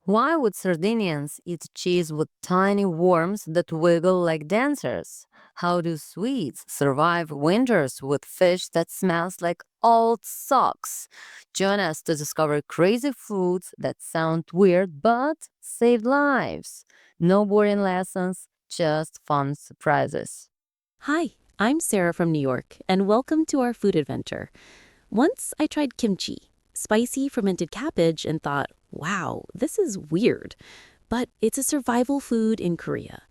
Why would Sardinians eat cheese with tiny worms that wiggle like dancers? How do Swedes survive winters with fish that smells like old socks? Join us to discover crazy foods that sound weird but save lives. No boring lessons, just fun surprises. Hi, I'm Sarah from New York, and welcome to our food adventure. Once I tried kimchi, spicy fermented cabbage, and thought, wow, this is weird. But it's a survival food in Korea.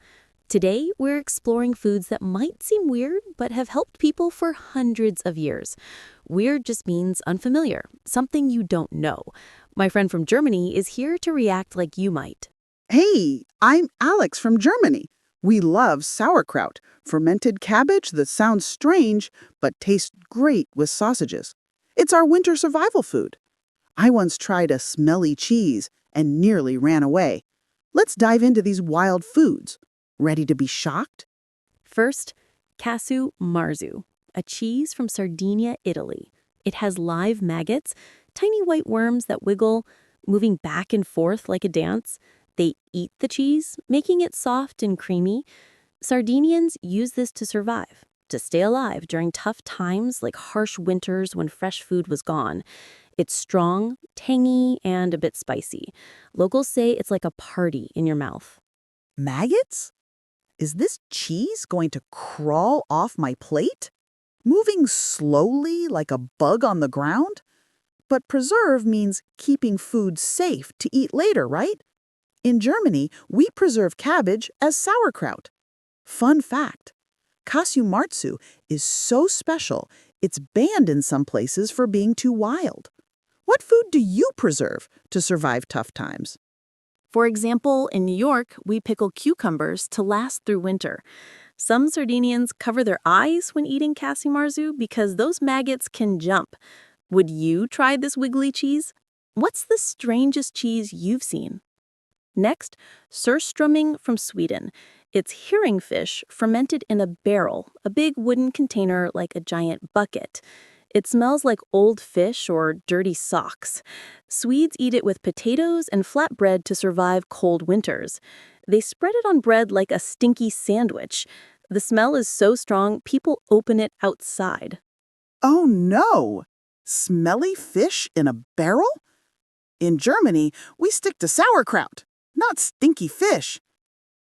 Today, we're exploring foods that might seem weird, but have helped people for hundreds of years. Weird just means unfamiliar, something you don't know. My friend from Germany is here to react like you might. Hey, I'm Alex from Germany. We love sauerkraut, fermented cabbage that sounds strange but tastes great with sausages. It's our winter survival food. I once tried a smelly cheese and nearly ran away. Let's dive into these wild foods. Ready to be shocked? First, Casu Marzu, a cheese from Sardinia, Italy. It has live maggots, tiny white worms that wiggle, moving back and forth like a dance. They eat the cheese, making it soft and creamy. Sardinians use this to survive, to stay alive during tough times like harsh winters when fresh food was gone. It's strong, tangy, and a bit spicy. Locals say it's like a party in your mouth. Maggots? Is this cheese going to crawl off my plate? Moving slowly like a bug on the ground? But preserve means keeping food safe to eat later, right? In Germany, we preserve cabbage as sauerkraut. Fun fact, Casu Marzu is so special, it's banned in some places for being too wild. What food do you preserve to survive tough times? For example, in New York, we pickle cucumbers to last through winter. Some Sardinians cover their eyes when eating Casu Marzu because those maggots can jump. Would you try this wiggly cheese? What's the strangest cheese you've seen? Next, Surströmming from Sweden. It's herring fish fermented in a barrel, a big wooden container like a giant bucket. It smells like old fish or dirty socks. Swedes eat it with potatoes and flatbread to survive cold winters. They spread it on bread like a stinky sandwich. The smell is so strong, people open it outside. Oh no! Smelly fish in a barrel? In Germany, we stick to sauerkraut, not stinky fish.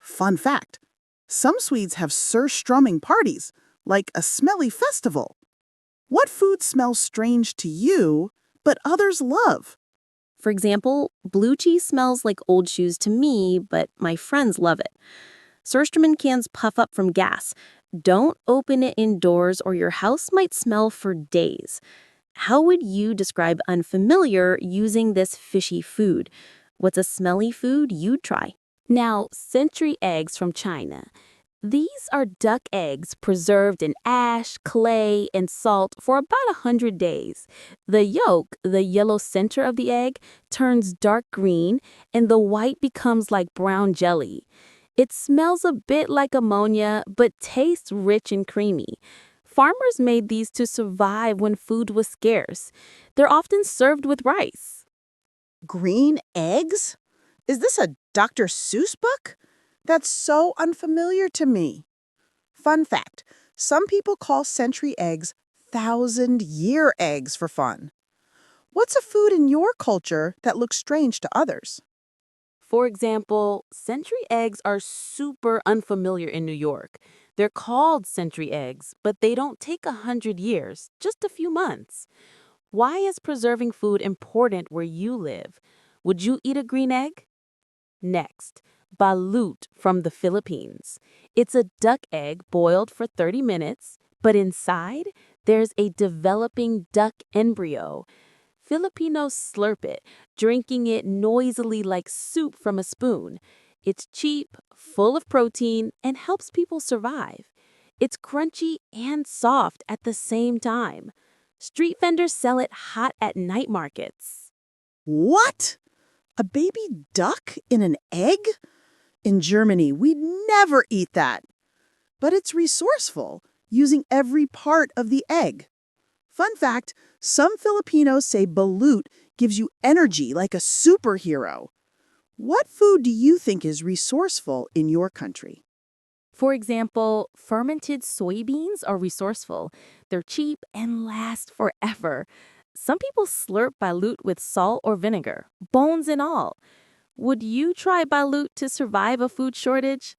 Fun fact, some Swedes have Surströmming parties, like a smelly festival. What food smells strange to you, but others love? For example, blue cheese smells like old shoes to me, but my friends love it. Surströmming cans puff up from gas. Don't open it indoors or your house might smell for days. How would you describe unfamiliar using this fishy food? What's a smelly food you'd try? Now, century eggs from China. These are duck eggs preserved in ash, clay, and salt for about 100 days. The yolk, the yellow center of the egg, turns dark green, and the white becomes like brown jelly. It smells a bit like ammonia, but tastes rich and creamy. Farmers made these to survive when food was scarce. They're often served with rice. Green eggs? Is this a Dr. Seuss book? That's so unfamiliar to me. Fun fact, some people call century eggs 1,000-year eggs for fun. What's a food in your culture that looks strange to others? For example, century eggs are super unfamiliar in New York. They're called century eggs, but they don't take 100 years, just a few months. Why is preserving food important where you live? Would you eat a green egg? Next, balut from the Philippines. It's a duck egg boiled for 30 minutes, but inside, there's a developing duck embryo. Filipinos slurp it, drinking it noisily like soup from a spoon. It's cheap, full of protein, and helps people survive. It's crunchy and soft at the same time. Street vendors sell it hot at night markets. What? A baby duck in an egg? In Germany, we'd never eat that. But it's resourceful, using every part of the egg. Fun fact, some Filipinos say balut gives you energy like a superhero. What food do you think is resourceful in your country? For example, fermented soybeans are resourceful. They're cheap and last forever. Some people slurp balut with salt or vinegar, bones and all. Would you try balut to survive a food shortage?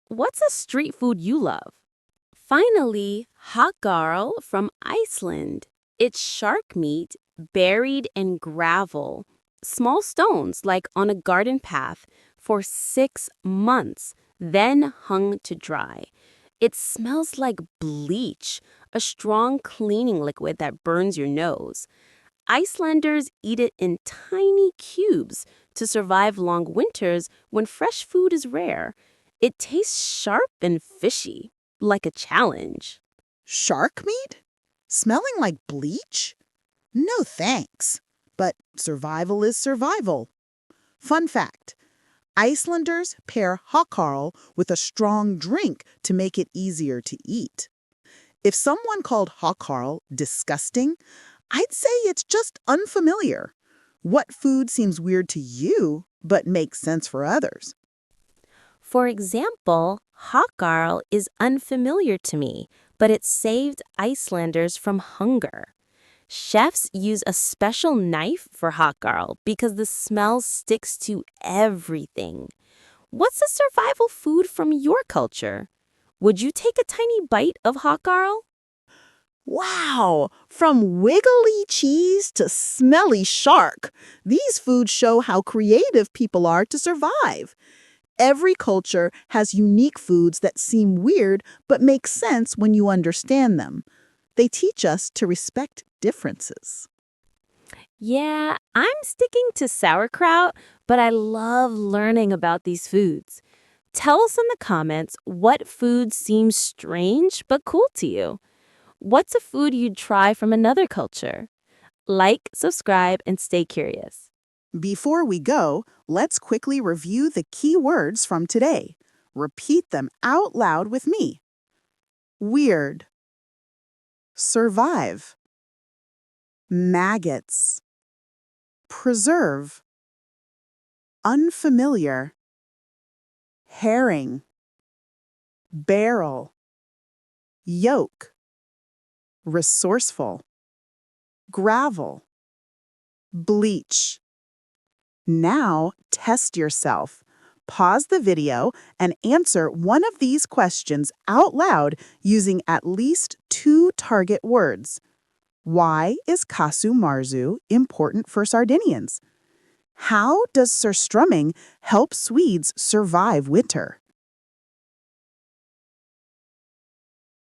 What's a street food you love? Finally, Hákarl from Iceland. It's shark meat buried in gravel, small stones like on a garden path, for 6 months, then hung to dry. It smells like bleach, a strong cleaning liquid that burns your nose. Icelanders eat it in tiny cubes to survive long winters when fresh food is rare. It tastes sharp and fishy, like a challenge. Shark meat? Smelling like bleach? No thanks. But survival is survival. Fun fact: Icelanders pair Hákarl with a strong drink to make it easier to eat. If someone called Hákarl disgusting, I'd say it's just unfamiliar. What food seems weird to you but makes sense for others? For example, Hákarl is unfamiliar to me, but it saved Icelanders from hunger. Chefs use a special knife for Hákarl because the smell sticks to everything. What's a survival food from your culture? Would you take a tiny bite of Hákarl? Wow! From wiggly cheese to smelly shark, these foods show how creative people are to survive. Every culture has unique foods that seem weird but make sense when you understand them. They teach us to respect differences. Yeah, I'm sticking to sauerkraut, but I love learning about these foods. Tell us in the comments what food seems strange but cool to you. What's a food you'd try from another culture? Like, subscribe, and stay curious. Before we go, let's quickly review the key words from today. Repeat them out loud with me. Weird. Survive. Maggots. Preserve. Unfamiliar. Herring. Barrel. Yolk. Resourceful. Gravel. Bleach. Now, test yourself. Pause the video and answer one of these questions out loud using at least 2 target words. Why is Casu Marzu important for Sardinians? How does Surströmming help Swedes survive winter?